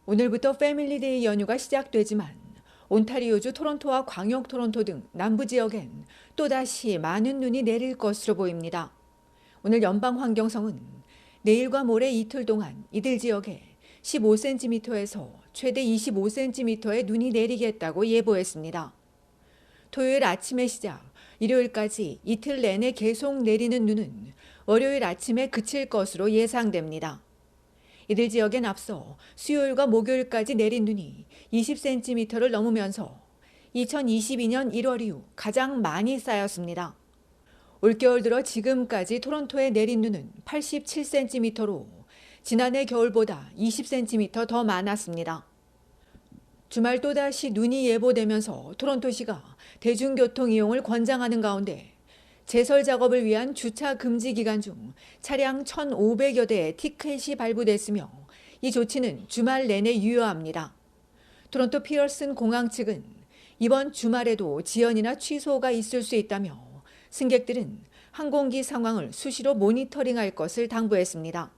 오늘부터 패밀리데이 연휴가 시작되지만 온타리오주 토론토와 광역 토론토 등 남부 지역엔 또다시 많은 눈이 내릴 것으로 보입니다. 오늘 연방환경성은 내일과 모레 이틀 동안 이들 지역에 15cm에서 최대 25cm의 눈이 내리겠다고 예보했습니다. 토요일 아침의 시작, 일요일까지 이틀 내내 계속 내리는 눈은 월요일 아침에 그칠 것으로 예상됩니다. 이들 지역엔 앞서 수요일과 목요일까지 내린 눈이 20cm를 넘으면서 2022년 1월 이후 가장 많이 쌓였습니다. 올겨울 들어 지금까지 토론토에 내린 눈은 87cm로 지난해 겨울보다 20cm 더 많았습니다. 주말 또다시 눈이 예보되면서 토론토시가 대중교통 이용을 권장하는 가운데 제설 작업을 위한 주차 금지 기간 중 차량 1,500여 대의 티켓이 발부됐으며 이 조치는 주말 내내 유효합니다. 토론토 피어슨 공항 측은 이번 주말에도 지연이나 취소가 있을 수 있다며 승객들은 항공기 상황을 수시로 모니터링할 것을 당부했습니다.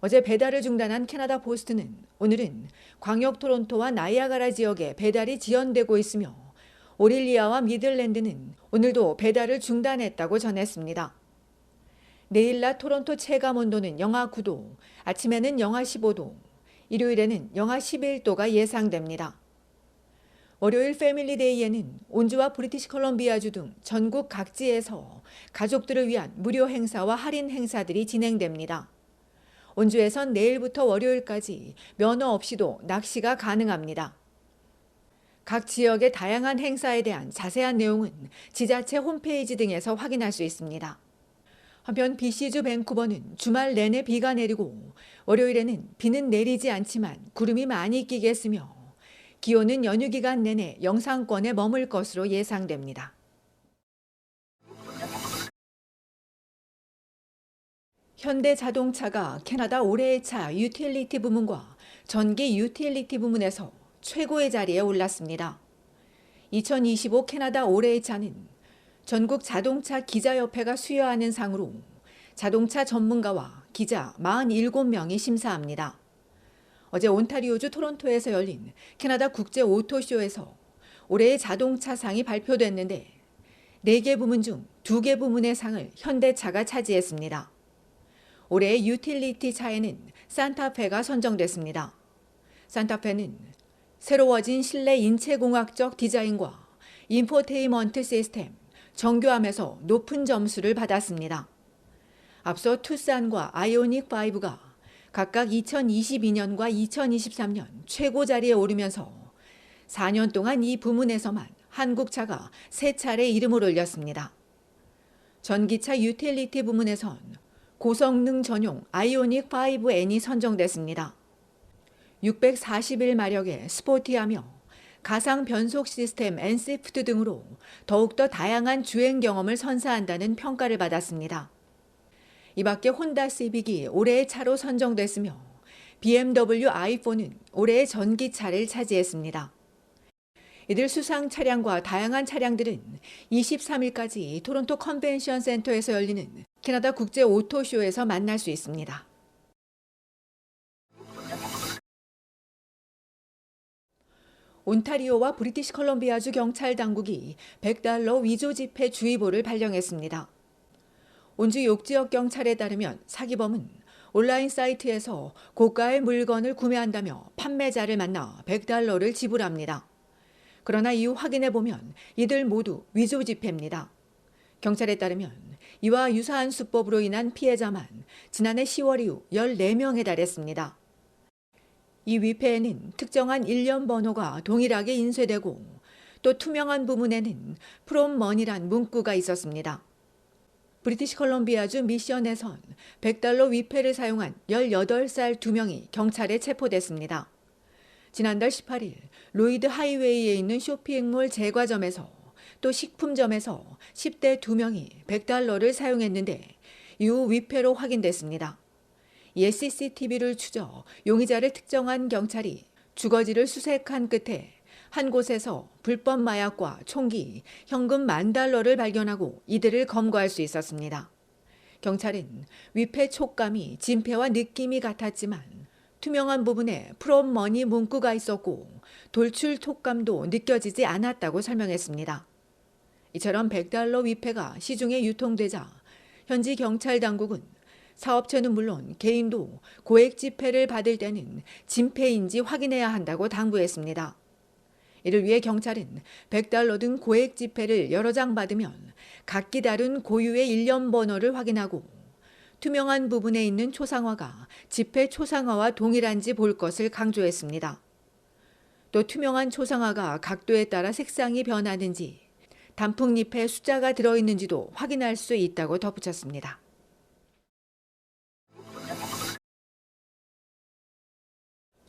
어제 배달을 중단한 캐나다 포스트는 오늘은 광역 토론토와 나이아가라 지역에 배달이 지연되고 있으며 오릴리아와 미들랜드는 오늘도 배달을 중단했다고 전했습니다. 내일 낮 토론토 체감 온도는 영하 9도, 아침에는 영하 15도, 일요일에는 영하 11도가 예상됩니다. 월요일 패밀리데이에는 온주와 브리티시 컬럼비아주 등 전국 각지에서 가족들을 위한 무료 행사와 할인 행사들이 진행됩니다. 온주에선 내일부터 월요일까지 면허 없이도 낚시가 가능합니다. 각 지역의 다양한 행사에 대한 자세한 내용은 지자체 홈페이지 등에서 확인할 수 있습니다. 한편 BC주 밴쿠버는 주말 내내 비가 내리고 월요일에는 비는 내리지 않지만 구름이 많이 끼겠으며 기온은 연휴 기간 내내 영상권에 머물 것으로 예상됩니다. 현대자동차가 캐나다 올해의 차 유틸리티 부문과 전기 유틸리티 부문에서 최고의 자리에 올랐습니다. 2025 캐나다 올해의 차는 전국 자동차 기자협회가 수여하는 상으로 자동차 전문가와 기자 47명이 심사합니다. 어제 온타리오주 토론토에서 열린 캐나다 국제 오토쇼에서 올해의 자동차 상이 발표됐는데 4개 부문 중 2개 부문의 상을 현대차가 차지했습니다. 올해의 유틸리티 차에는 산타페가 선정됐습니다. 산타페는 새로워진 실내 인체공학적 디자인과 인포테인먼트 시스템, 정교함에서 높은 점수를 받았습니다. 앞서 투싼과 아이오닉5가 각각 2022년과 2023년 최고 자리에 오르면서 4년 동안 이 부문에서만 한국차가 3차례 이름을 올렸습니다. 전기차 유틸리티 부문에선 고성능 전용 아이오닉5N이 선정됐습니다. 641마력의 스포티하며 가상 변속 시스템 엔시프트 등으로 더욱더 다양한 주행 경험을 선사한다는 평가를 받았습니다. 이 밖에 혼다 시빅이 올해의 차로 선정됐으며 BMW i4는 올해의 전기차를 차지했습니다. 이들 수상 차량과 다양한 차량들은 23일까지 토론토 컨벤션 센터에서 열리는 캐나다 국제 오토쇼에서 만날 수 있습니다. 온타리오와 브리티시 컬럼비아주 경찰 당국이 $100 위조 지폐 주의보를 발령했습니다. 온주 욕지역 경찰에 따르면 사기범은 온라인 사이트에서 고가의 물건을 구매한다며 판매자를 만나 $100를 지불합니다. 그러나 이후 확인해보면 이들 모두 위조 지폐입니다. 경찰에 따르면 이와 유사한 수법으로 인한 피해자만 지난해 10월 이후 14명에 달했습니다. 이 위패에는 특정한 일련 번호가 동일하게 인쇄되고 또 투명한 부분에는 프롬 머니란 문구가 있었습니다. 브리티시 컬럼비아주 미션에선 $100 위패를 사용한 18살 2명이 경찰에 체포됐습니다. 지난달 18일 로이드 하이웨이에 있는 쇼핑몰 제과점에서 또 식품점에서 10대 2명이 $100를 사용했는데 이후 위패로 확인됐습니다. 이에 CCTV를 추적 용의자를 특정한 경찰이 주거지를 수색한 끝에 한 곳에서 불법 마약과 총기, 현금 $10,000를 발견하고 이들을 검거할 수 있었습니다. 경찰은 위패 촉감이 진폐와 느낌이 같았지만 투명한 부분에 프롬 머니 문구가 있었고 돌출 톡감도 느껴지지 않았다고 설명했습니다. 이처럼 $100 위패가 시중에 유통되자 현지 경찰 당국은 사업체는 물론 개인도 고액 지폐를 받을 때는 진폐인지 확인해야 한다고 당부했습니다. 이를 위해 경찰은 $100 등 고액 지폐를 여러 장 받으면 각기 다른 고유의 일련 번호를 확인하고 투명한 부분에 있는 초상화가 지폐 초상화와 동일한지 볼 것을 강조했습니다. 또 투명한 초상화가 각도에 따라 색상이 변하는지 단풍잎에 숫자가 들어있는지도 확인할 수 있다고 덧붙였습니다.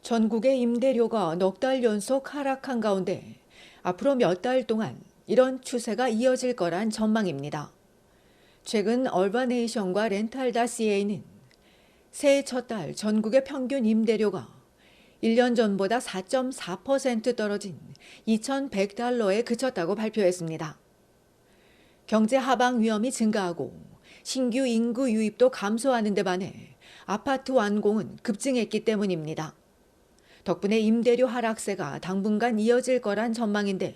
전국의 임대료가 넉 달 연속 하락한 가운데 앞으로 몇 달 동안 이런 추세가 이어질 거란 전망입니다. 최근 얼바네이션과 렌탈다CA는 새해 첫 달 전국의 평균 임대료가 1년 전보다 4.4% 떨어진 $2,100에 그쳤다고 발표했습니다. 경제 하방 위험이 증가하고 신규 인구 유입도 감소하는 데 반해 아파트 완공은 급증했기 때문입니다. 덕분에 임대료 하락세가 당분간 이어질 거란 전망인데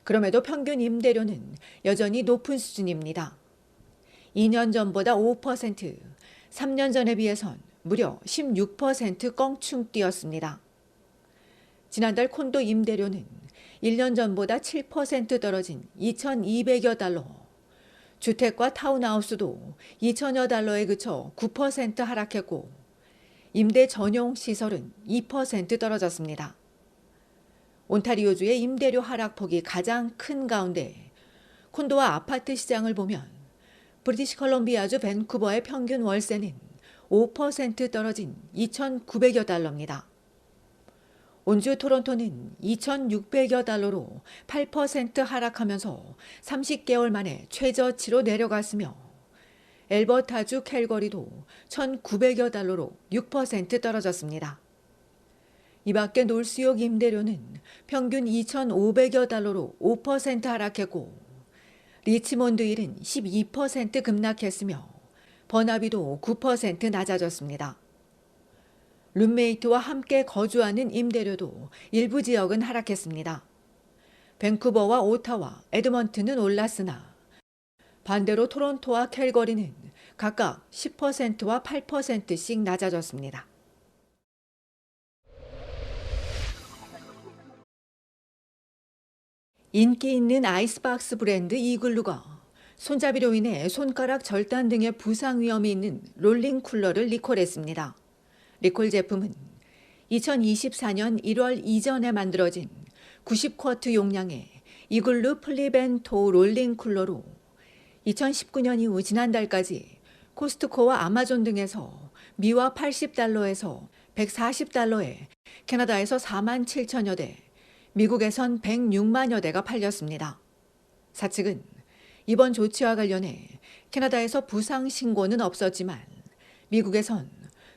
그럼에도 평균 임대료는 여전히 높은 수준입니다. 2년 전보다 5%, 3년 전에 비해선 무려 16% 껑충 뛰었습니다. 지난달 콘도 임대료는 1년 전보다 7% 떨어진 $2,200여 달러, 주택과 타운하우스도 $2,000여 달러에 그쳐 9% 하락했고 임대 전용 시설은 2% 떨어졌습니다. 온타리오주의 임대료 하락폭이 가장 큰 가운데 콘도와 아파트 시장을 보면 브리티시 컬럼비아주 밴쿠버의 평균 월세는 5% 떨어진 $2,900여 달러입니다. 온주 토론토는 $2,600여 달러로 8% 하락하면서 30개월 만에 최저치로 내려갔으며 엘버타주 캘거리도 $1,900여 달러로 6% 떨어졌습니다. 이 밖에 놀수역 임대료는 평균 $2,500여 달러로 5% 하락했고 리치몬드 일은 12% 급락했으며 버나비도 9% 낮아졌습니다. 룸메이트와 함께 거주하는 임대료도 일부 지역은 하락했습니다. 밴쿠버와 오타와, 에드먼튼은 올랐으나 반대로 토론토와 캘거리는 각각 10%와 8%씩 낮아졌습니다. 인기 있는 아이스박스 브랜드 이글루가 손잡이로 인해 손가락 절단 등의 부상 위험이 있는 롤링 쿨러를 리콜했습니다. 리콜 제품은 2024년 1월 이전에 만들어진 90쿼트 용량의 이글루 플립앤토 롤링 쿨러로 2019년 이후 지난달까지 코스트코와 아마존 등에서 미화 $80에서 $140에 캐나다에서 4만 7천여 대, 미국에선 106만여 대가 팔렸습니다. 사측은 이번 조치와 관련해 캐나다에서 부상 신고는 없었지만 미국에선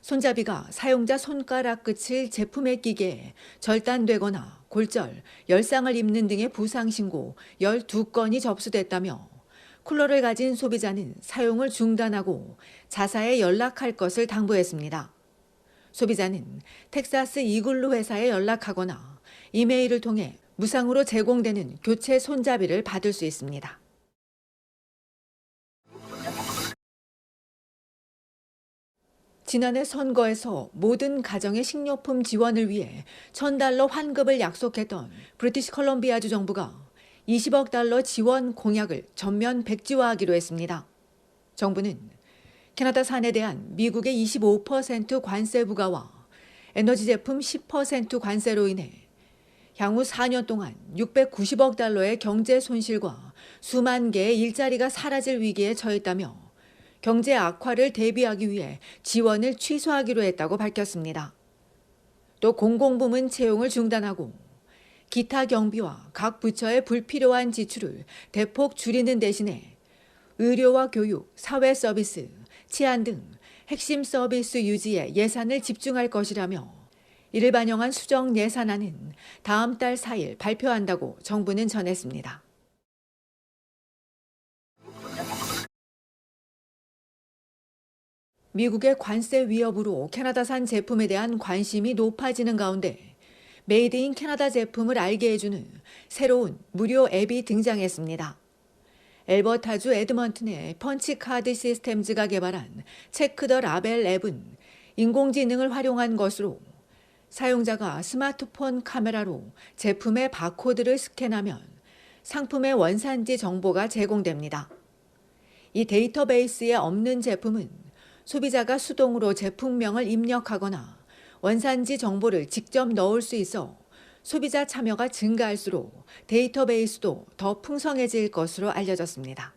손잡이가 사용자 손가락 끝을 제품에 끼게 절단되거나 골절, 열상을 입는 등의 부상 신고 12건이 접수됐다며 쿨러를 가진 소비자는 사용을 중단하고 자사에 연락할 것을 당부했습니다. 소비자는 텍사스 이글루 회사에 연락하거나 이메일을 통해 무상으로 제공되는 교체 손잡이를 받을 수 있습니다. 지난해 선거에서 모든 가정의 식료품 지원을 위해 $1,000 환급을 약속했던 브리티시 컬럼비아주 정부가 $20억 달러 지원 공약을 전면 백지화하기로 했습니다. 정부는 캐나다산에 대한 미국의 25% 관세 부과와 에너지 제품 10% 관세로 인해 향후 4년 동안 $690억 달러의 경제 손실과 수만 개의 일자리가 사라질 위기에 처했다며 경제 악화를 대비하기 위해 지원을 취소하기로 했다고 밝혔습니다. 또 공공부문 채용을 중단하고 기타 경비와 각 부처의 불필요한 지출을 대폭 줄이는 대신에 의료와 교육, 사회 서비스, 치안 등 핵심 서비스 유지에 예산을 집중할 것이라며 이를 반영한 수정 예산안은 다음 달 4일 발표한다고 정부는 전했습니다. 미국의 관세 위협으로 캐나다산 제품에 대한 관심이 높아지는 가운데 메이드 인 캐나다 제품을 알게 해주는 새로운 무료 앱이 등장했습니다. 엘버타주 에드먼튼의 펀치카드 시스템즈가 개발한 체크 더 라벨 앱은 인공지능을 활용한 것으로 사용자가 스마트폰 카메라로 제품의 바코드를 스캔하면 상품의 원산지 정보가 제공됩니다. 이 데이터베이스에 없는 제품은 소비자가 수동으로 제품명을 입력하거나 원산지 정보를 직접 넣을 수 있어 소비자 참여가 증가할수록 데이터베이스도 더 풍성해질 것으로 알려졌습니다.